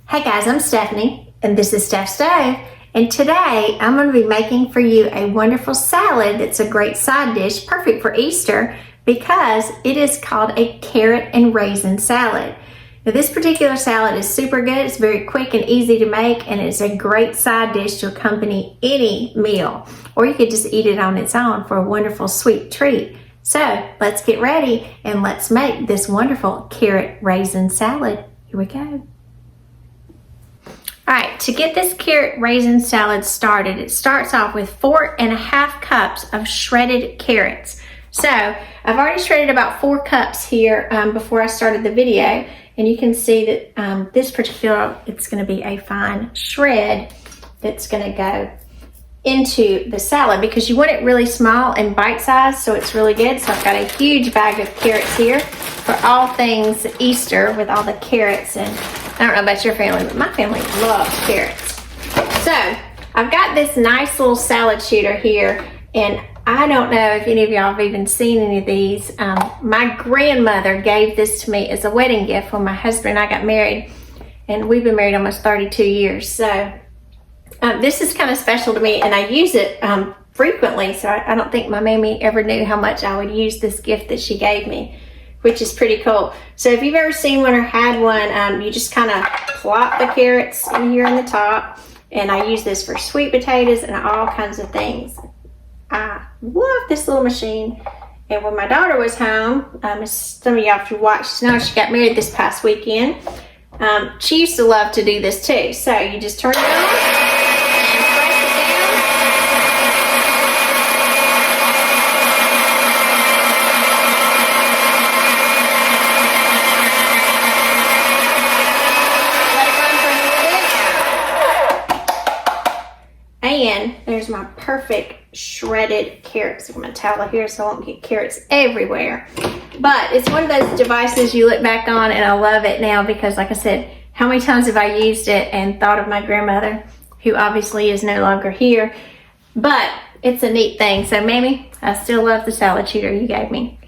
Hey guys, I'm Stephanie and this is Steph Stove, and today I'm going to be making for you a wonderful salad that's a great side dish, perfect for Easter because it is called a carrot and raisin salad. Now this particular salad is super good, it's very quick and easy to make, and it's a great side dish to accompany any meal, or you could just eat it on its own for a wonderful sweet treat. So let's get ready and let's make this wonderful carrot raisin salad. Here we go. All right, to get this carrot raisin salad started, it starts off with 4.5 cups of shredded carrots. So I've already shredded about 4 cups here before I started the video, and you can see that this particular, it's going to be a fine shred that's going to go into the salad because you want it really small and bite-sized, so it's really good. So I've got a huge bag of carrots here for all things Easter with all the carrots, and I don't know about your family, but my family loves carrots. So I've got this nice little salad shooter here, and I don't know if any of y'all have even seen any of these. My grandmother gave this to me as a wedding gift when my husband and I got married, and we've been married almost 32 years. So this is kind of special to me, and I use it frequently, so I don't think my mammy ever knew how much I would use this gift that she gave me, which is pretty cool. So if you've ever seen one or had one, you just kind of plop the carrots in here in the top, and I use this for sweet potatoes and all kinds of things. I love this little machine. And when my daughter was home, as some of y'all if you watched know, she got married this past weekend. She used to love to do this too. So you just turn it on. And there's my perfect shredded carrots. I'm going to towel here so I won't get carrots everywhere. But it's one of those devices you look back on, and I love it now because, like I said, how many times have I used it and thought of my grandmother, who obviously is no longer here. But it's a neat thing. So, Mammy, I still love the salad shooter you gave me.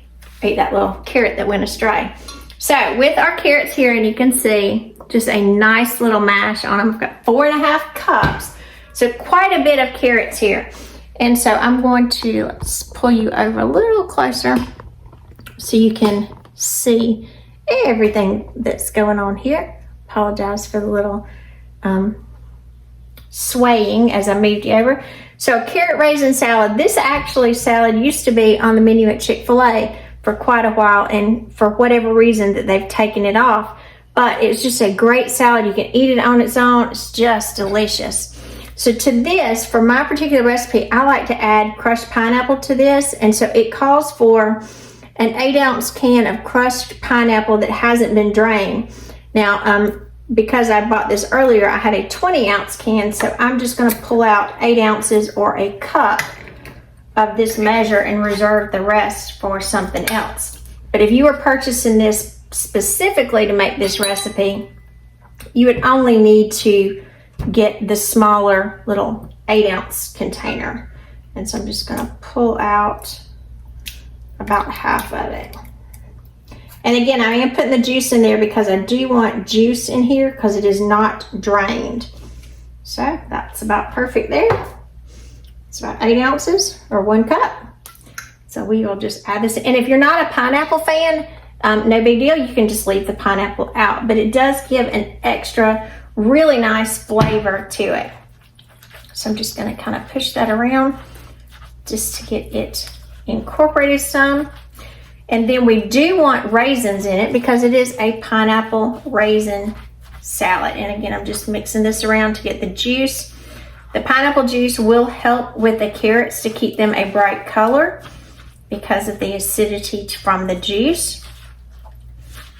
I ate that little carrot that went astray. So, with our carrots here, and you can see just a nice little mash on them. I've got 4.5 cups. So quite a bit of carrots here. And so I'm going to pull you over a little closer so you can see everything that's going on here. Apologize for the little swaying as I moved you over. So carrot raisin salad. This salad used to be on the menu at Chick-fil-A for quite a while, and for whatever reason that they've taken it off. But it's just a great salad. You can eat it on its own. It's just delicious. So to this, for my particular recipe, I like to add crushed pineapple to this. And so it calls for an 8-ounce can of crushed pineapple that hasn't been drained. Now, because I bought this earlier, I had a 20-ounce can. So I'm just going to pull out 8 ounces or a cup of this measure and reserve the rest for something else. But if you were purchasing this specifically to make this recipe, you would only need to get the smaller little 8-ounce container. And so I'm just going to pull out about half of it. And again, I am putting the juice in there because I do want juice in here because it is not drained. So that's about perfect there. It's about 8 ounces or 1 cup. So we will just add this. And if you're not a pineapple fan, no big deal. You can just leave the pineapple out. But it does give an extra really nice flavor to it. So I'm just going to kind of push that around just to get it incorporated some. And then we do want raisins in it because it is a pineapple raisin salad. And again, I'm just mixing this around to get the juice. The pineapple juice will help with the carrots to keep them a bright color because of the acidity from the juice.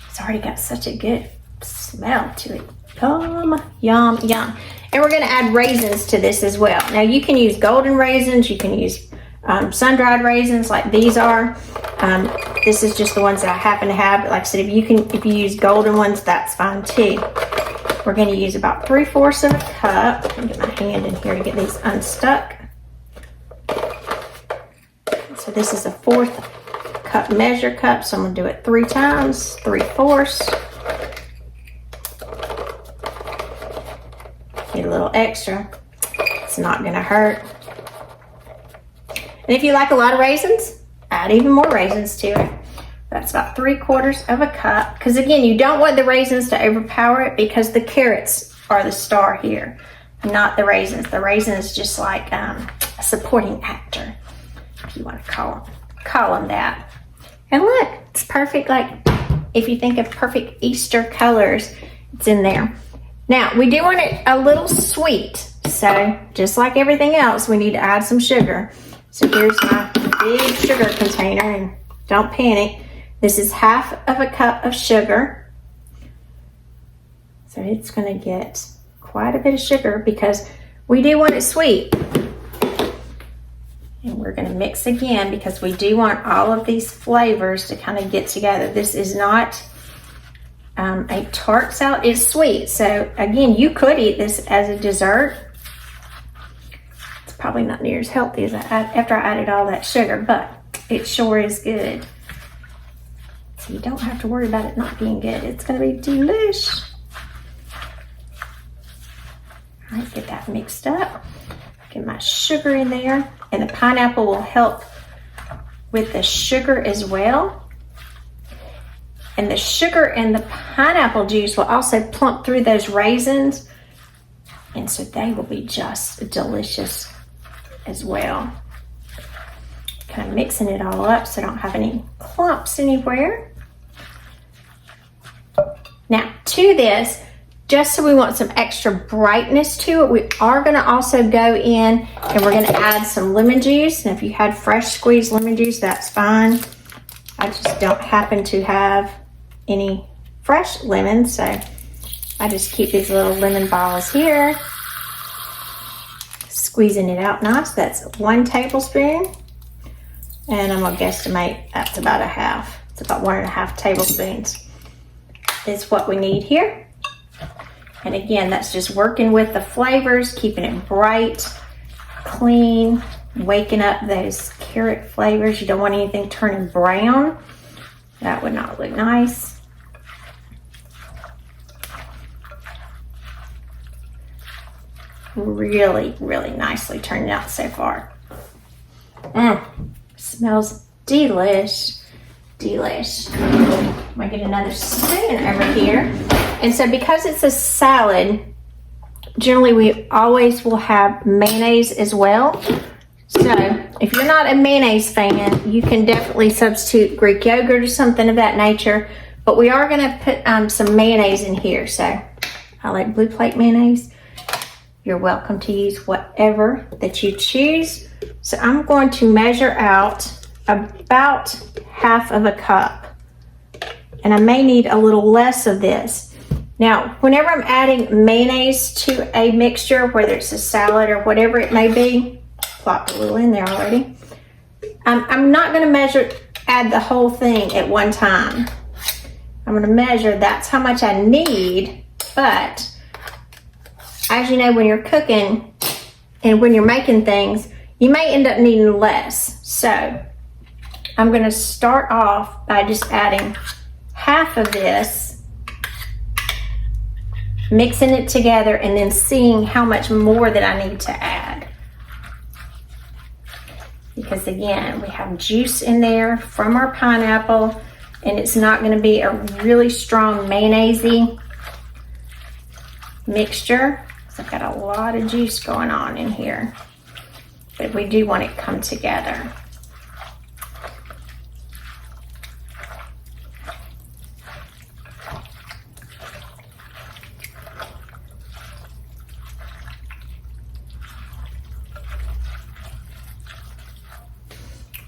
It's already got such a good smell to it. Yum, yum, yum. And we're going to add raisins to this as well. Now you can use golden raisins. You can use sun-dried raisins like these are. This is just the ones that I happen to have. But like I said, if you use golden ones, that's fine too. We're going to use about 3/4 of a cup. Let me get my hand in here to get these unstuck. So this is a 1/4 cup measure cup. So I'm going to do it 3 times, 3/4. a little extra. It's not gonna hurt. And if you like a lot of raisins, add even more raisins to it. That's about 3/4 of a cup. Because again, you don't want the raisins to overpower it because the carrots are the star here, not the raisins. The raisin is just like a supporting actor, if you want to call them that. And look, it's perfect. Like if you think of perfect Easter colors, it's in there. Now we do want it a little sweet. So just like everything else, we need to add some sugar. So here's my big sugar container, and don't panic. This is 1/2 cup of sugar. So it's going to get quite a bit of sugar because we do want it sweet. And we're going to mix again because we do want all of these flavors to kind of get together. This is not a tart salad. It's sweet. So again, you could eat this as a dessert. It's probably not near as healthy as after I added all that sugar, but it sure is good. So you don't have to worry about it not being good. It's going to be delish. All right, get that mixed up. Get my sugar in there. And the pineapple will help with the sugar as well. And the sugar and the pineapple juice will also plump through those raisins. And so they will be just delicious as well. Kind of mixing it all up so I don't have any clumps anywhere. Now to this, just so we want some extra brightness to it, we are going to also go in and we're going to add some lemon juice. And if you had fresh squeezed lemon juice, that's fine. I just don't happen to have any fresh lemons, so I just keep these little lemon balls here. Squeezing it out nice. That's 1 tablespoon. And I'm going to guesstimate that's about 1/2. It's about 1.5 tablespoons is what we need here. And again, that's just working with the flavors, keeping it bright, clean, waking up those carrot flavors. You don't want anything turning brown. That would not look nice. Really, really nicely turned out so far. Smells delish. Delish. I'm gonna get another spoon over here. And so because it's a salad, generally we always will have mayonnaise as well. So if you're not a mayonnaise fan, you can definitely substitute Greek yogurt or something of that nature. But we are gonna put some mayonnaise in here. So I like Blue Plate mayonnaise. You're welcome to use whatever that you choose. So I'm going to measure out about 1/2 cup. And I may need a little less of this. Now, whenever I'm adding mayonnaise to a mixture, whether it's a salad or whatever it may be, plop a little in there already. I'm not going to add the whole thing at one time. I'm going to measure, that's how much I need. But as you know, when you're cooking and when you're making things, you may end up needing less. So I'm going to start off by just adding 1/2 of this, mixing it together, and then seeing how much more that I need to add. Because again, we have juice in there from our pineapple, and it's not going to be a really strong mayonnaise-y mixture. So I've got a lot of juice going on in here, but we do want it to come together.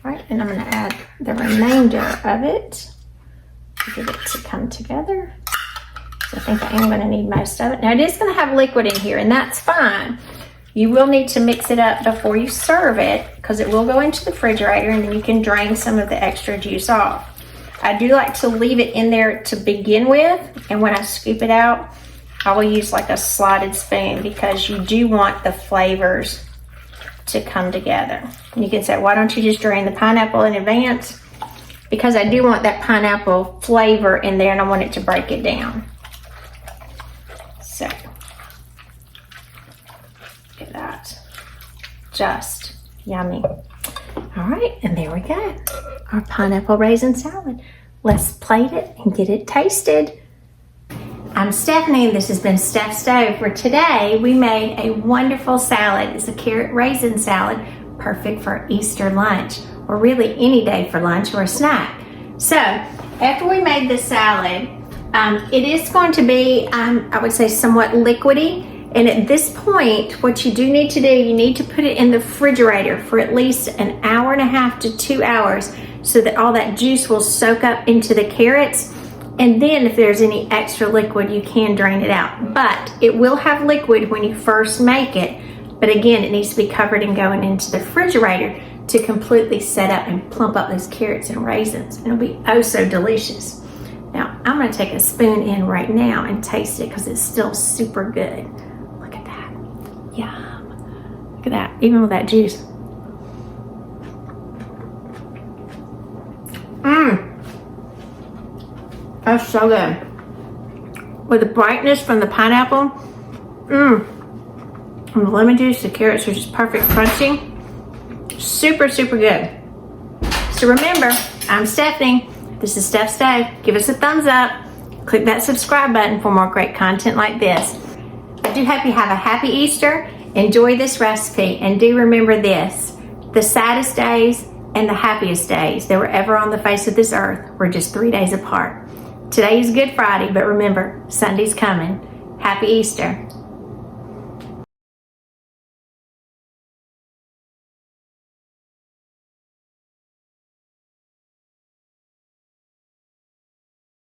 Right, and I'm going to add the remainder of it to get it to come together. So I think I am going to need most of it. Now it is going to have liquid in here, and that's fine. You will need to mix it up before you serve it because it will go into the refrigerator, and then you can drain some of the extra juice off. I do like to leave it in there to begin with, and when I scoop it out, I will use like a slotted spoon because you do want the flavors to come together. And you can say, why don't you just drain the pineapple in advance? Because I do want that pineapple flavor in there, and I want it to break it down. So just yummy. All right, and there we go. Our pineapple raisin salad. Let's plate it and get it tasted. I'm Stephanie, and this has been Steph Stove. For today, we made a wonderful salad. It's a carrot raisin salad, perfect for Easter lunch, or really any day for lunch or a snack. So, after we made this salad, it is going to be, I would say, somewhat liquidy. And at this point, what you do need to do, you need to put it in the refrigerator for at least an hour and a half to 2 hours so that all that juice will soak up into the carrots. And then if there's any extra liquid, you can drain it out. But it will have liquid when you first make it. But again, it needs to be covered and going into the refrigerator to completely set up and plump up those carrots and raisins. It'll be oh so delicious. Now, I'm gonna take a spoon in right now and taste it because it's still super good. Look at that, yum. Look at that, even with that juice. That's so good. With the brightness from the pineapple, and the lemon juice, the carrots are just perfect crunchy. Super, super good. So remember, I'm Stephanie. This is Steph Stove. Give us a thumbs up. Click that subscribe button for more great content like this. I do hope you have a happy Easter. Enjoy this recipe. And do remember this. The saddest days and the happiest days that were ever on the face of this earth were just 3 days apart. Today is Good Friday, but remember, Sunday's coming. Happy Easter.